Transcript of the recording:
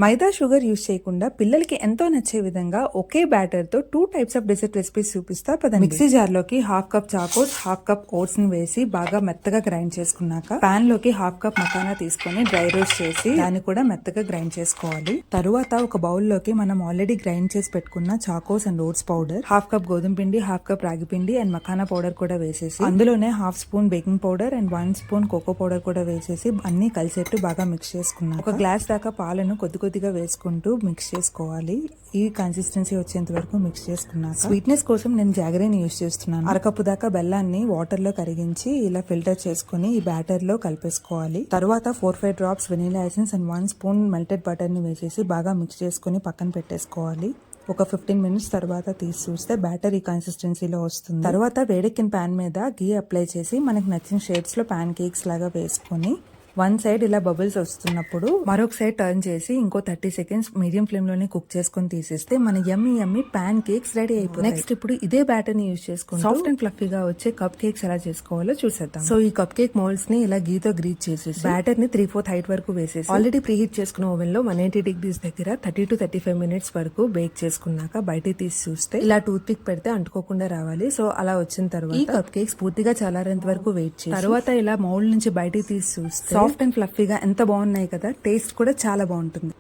మైదా sugar use చేయకుండా పిల్లలకి ఎంతో నచ్చే విధంగా ఒకే బ్యాటర్ తో 2 టైప్స్ ఆఫ్ డెజర్ట్ రెసిపీస్ చూపిస్తా పదండి. మిక్సీ జార్ లోకి half cup Chocos, half cup oats ని వేసి బాగా మెత్తగా గ్రైండ్ చేసుకున్నాక పాన్ లోకి హాఫ్ కప్ మకానా తీసుకొని డ్రై రోస్ట్ చేసి దాన్ని కూడా మెత్తగా గ్రైండ్ చేసుకోవాలి. తరువాత ఒక బౌల్ లోకి మనం ఆల్రెడీ గ్రైండ్ చేసి పెట్టుకున్న Chocos and oats powder, half cup గోధుమ పిండి, హాఫ్ కప్ రాగి పిండి అండ్ మకానా పౌడర్ కూడా వేసేసి అందులోనే half spoon baking powder and 1 spoon cocoa powder కూడా వేసేసి అన్ని కలిసేట్టు బాగా మిక్స్ చేసుకున్నాం. ఒక గ్లాస్ దాకా పాలను కొద్దిగా వేసుకుంటూ మిక్స్ చేసుకోవాలి. ఈ కన్సిస్టెన్సీ వచ్చేంత వరకు మిక్స్ చేసుకున్నాక స్వీట్నెస్ కోసం నేను జాగరీని యూజ్ చేస్తున్నాను. అరకప్పు దాకా బెల్లాన్ని వాటర్ లో కరిగించి ఇలా ఫిల్టర్ చేసుకుని ఈ బ్యాటర్ లో కలిపేసుకోవాలి. తర్వాత 4-5 drops vanilla essence and 1 spoon melted butter ని వేసేసి బాగా మిక్స్ చేసుకుని పక్కన పెట్టేసుకోవాలి. ఒక 15 మినిట్స్ తర్వాత తీసి చూస్తే బ్యాటర్ ఈ కన్సిస్టెన్సీలో వస్తుంది. తర్వాత వేడెక్కిన పాన్ మీద గీ అప్లై చేసి మనకి నచ్చిన షేప్స్ లో పాన్ కేక్స్ లాగా వేసుకొని వన్ సైడ్ ఇలా బబుల్స్ వస్తున్నప్పుడు మరొక సైడ్ టర్న్ చేసి ఇంకో 30 సెకండ్స్ మీడియం ఫ్లేమ్ లోనే కుక్ చేసుకుని తీసేస్తే మన యమ్మీ పాన్ కేక్స్ రెడీ అయిపోతాయి. నెక్స్ట్ ఇప్పుడు ఇదే బ్యాటర్ ని యూజ్ చేసుకుని సాఫ్ట్ అండ్ ఫ్లఫీగా వచ్చే కప్ కేక్స్ ఎలా చేసుకోవాలో చూసేద్దాం. సో ఈ కప్ కేక్ మోల్డ్స్ ని ఇలా గీతో గ్రీజ్ చేసేసి బ్యాటర్ ని 3/4 హైట్ వరకు వేసేసి ఆల్రెడీ ప్రీ హీట్ చేసుకున్న ఓవెన్ లో 180 డిగ్రీస్ దగ్గర 30 to 35 మినిట్స్ వరకు బేక్ చేసుకున్నాక బయట తీసి చూస్తే ఇలా టూత్ పిక్ పెడితే అంటుకోకుండా రావాలి. సో అలా వచ్చిన తర్వాత ఈ కప్ కేక్స్ పూర్తిగా చల్లారేంత వరకు వెయిట్ చేసి తర్వాత ఇలా మౌల్డ్ నుంచి బయటికి తీసి చూస్తే సాఫ్ట్ అండ్ ఫ్లఫీగా ఎంత బాగున్నాయి కదా. టేస్ట్ కూడా చాలా బాగుంటుంది.